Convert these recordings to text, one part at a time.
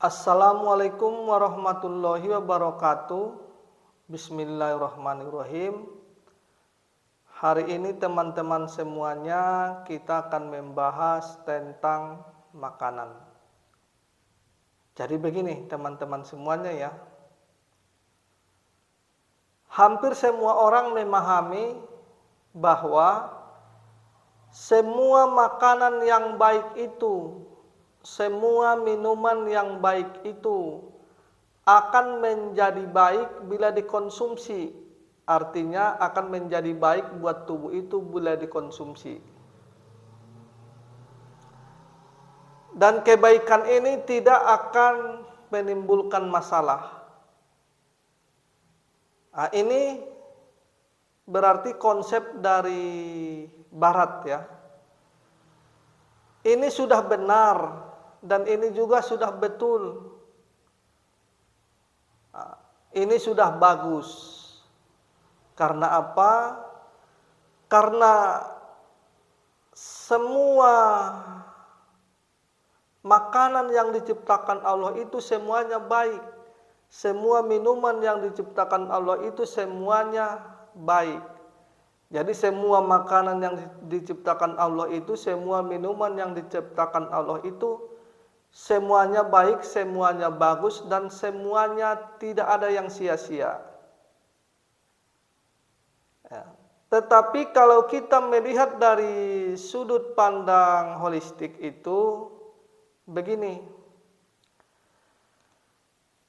Assalamualaikum warahmatullahi wabarakatuh. Bismillahirrahmanirrahim. Hari ini teman-teman semuanya kita akan membahas tentang makanan. Jadi begini teman-teman semuanya ya. Hampir semua orang memahami bahwa semua makanan yang baik itu, semua minuman yang baik itu akan menjadi baik bila dikonsumsi. Artinya akan menjadi baik buat tubuh itu bila dikonsumsi. Dan kebaikan ini tidak akan menimbulkan masalah. Nah, ini berarti konsep dari barat ya. Ini sudah benar dan ini juga sudah betul. Ini sudah bagus. Karena apa? Karena semua makanan yang diciptakan Allah itu semuanya baik. Semua minuman yang diciptakan Allah itu semuanya baik. Jadi semua makanan yang diciptakan Allah itu, semua minuman yang diciptakan Allah itu semuanya baik, semuanya bagus, dan semuanya tidak ada yang sia-sia. Ya. Tetapi kalau kita melihat dari sudut pandang holistik itu begini.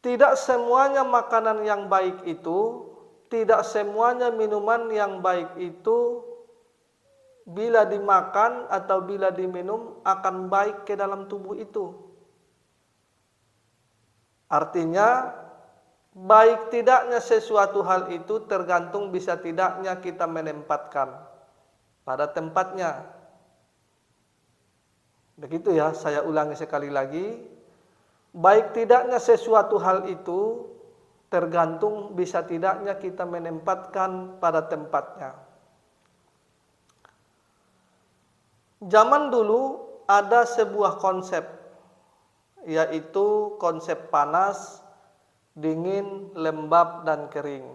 Tidak semuanya makanan yang baik itu, tidak semuanya minuman yang baik itu bila dimakan atau bila diminum akan baik ke dalam tubuh itu. Artinya baik tidaknya sesuatu hal itu tergantung bisa tidaknya kita menempatkan pada tempatnya. Begitu ya, saya ulangi sekali lagi. Baik tidaknya sesuatu hal itu tergantung bisa tidaknya kita menempatkan pada tempatnya. Zaman dulu ada sebuah konsep, yaitu konsep panas, dingin, lembab, dan kering.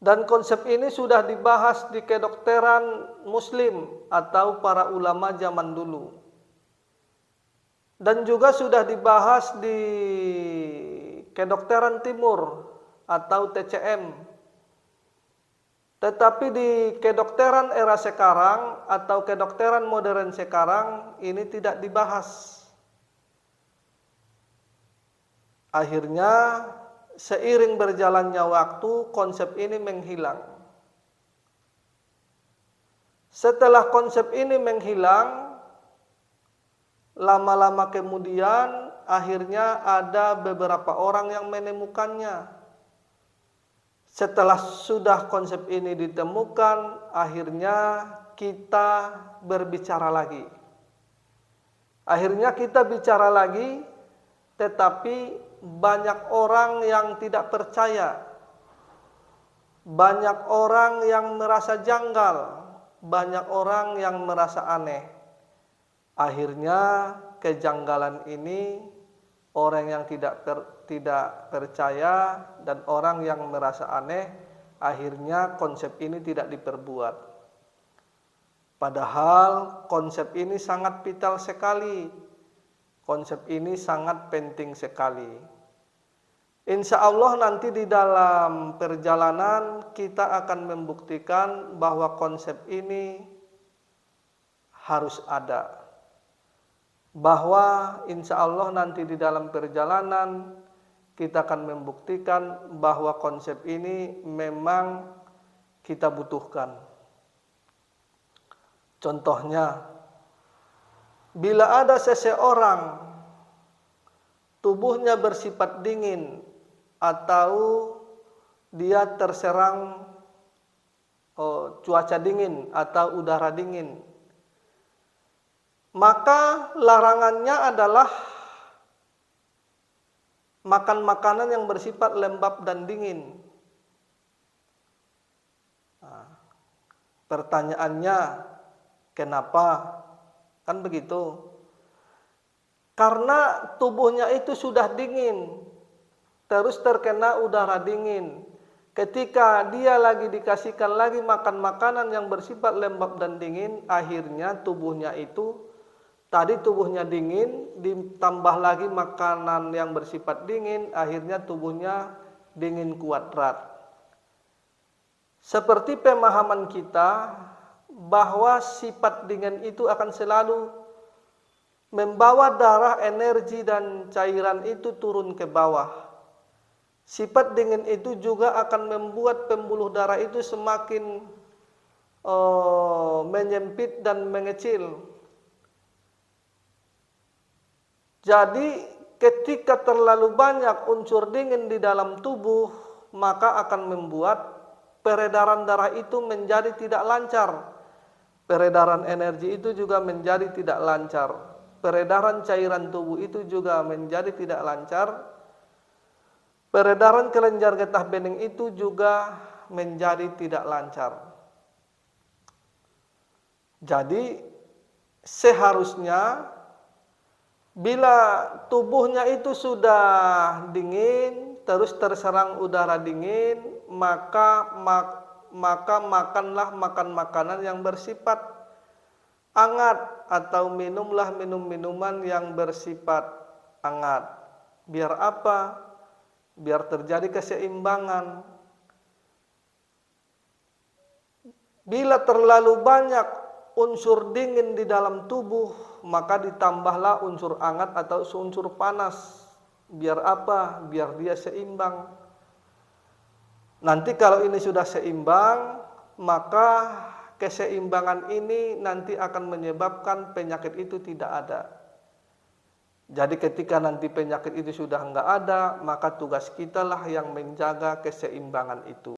Dan konsep ini sudah dibahas di kedokteran Muslim atau para ulama zaman dulu. Dan juga sudah dibahas di kedokteran Timur atau TCM. Tetapi di kedokteran era sekarang atau kedokteran modern sekarang ini tidak dibahas. Akhirnya seiring berjalannya waktu konsep ini menghilang. Setelah konsep ini menghilang, lama-lama kemudian akhirnya ada beberapa orang yang menemukannya. Setelah sudah konsep ini ditemukan, akhirnya kita berbicara lagi. Akhirnya kita bicara lagi, tetapi banyak orang yang tidak percaya. Banyak orang yang merasa janggal, banyak orang yang merasa aneh. Akhirnya kejanggalan ini orang yang tidak percaya dan orang yang merasa aneh, akhirnya konsep ini tidak diperbuat. Padahal konsep ini sangat vital sekali. Konsep ini sangat penting sekali. Insya Allah nanti di dalam perjalanan kita akan membuktikan bahwa konsep ini harus ada. Bahwa insya Allah nanti di dalam perjalanan kita akan membuktikan bahwa konsep ini memang kita butuhkan. Contohnya, bila ada seseorang tubuhnya bersifat dingin atau dia terserang cuaca dingin atau udara dingin, maka larangannya adalah makan makanan yang bersifat lembab dan dingin. Pertanyaannya, kenapa? Kan begitu. Karena tubuhnya itu sudah dingin, terus terkena udara dingin. Ketika dia lagi dikasihkan lagi makan makanan yang bersifat lembab dan dingin, akhirnya tubuhnya itu, tadi tubuhnya dingin, ditambah lagi makanan yang bersifat dingin, akhirnya tubuhnya dingin kuadrat. Seperti pemahaman kita bahwa sifat dingin itu akan selalu membawa darah, energi dan cairan itu turun ke bawah. Sifat dingin itu juga akan membuat pembuluh darah itu semakin menyempit dan mengecil. Jadi ketika terlalu banyak unsur dingin di dalam tubuh, maka akan membuat peredaran darah itu menjadi tidak lancar. Peredaran energi itu juga menjadi tidak lancar. Peredaran cairan tubuh itu juga menjadi tidak lancar. Peredaran kelenjar getah bening itu juga menjadi tidak lancar. Jadi seharusnya bila tubuhnya itu sudah dingin, terus terserang udara dingin, maka makanlah makanan yang bersifat hangat atau minumlah minuman yang bersifat hangat. Biar apa? Biar terjadi keseimbangan. Bila terlalu banyak unsur dingin di dalam tubuh, maka ditambahlah unsur hangat atau unsur panas. Biar apa? Biar dia seimbang. Nanti kalau ini sudah seimbang, maka keseimbangan ini nanti akan menyebabkan penyakit itu tidak ada. Jadi ketika nanti penyakit itu sudah enggak ada, maka tugas kita lah yang menjaga keseimbangan itu.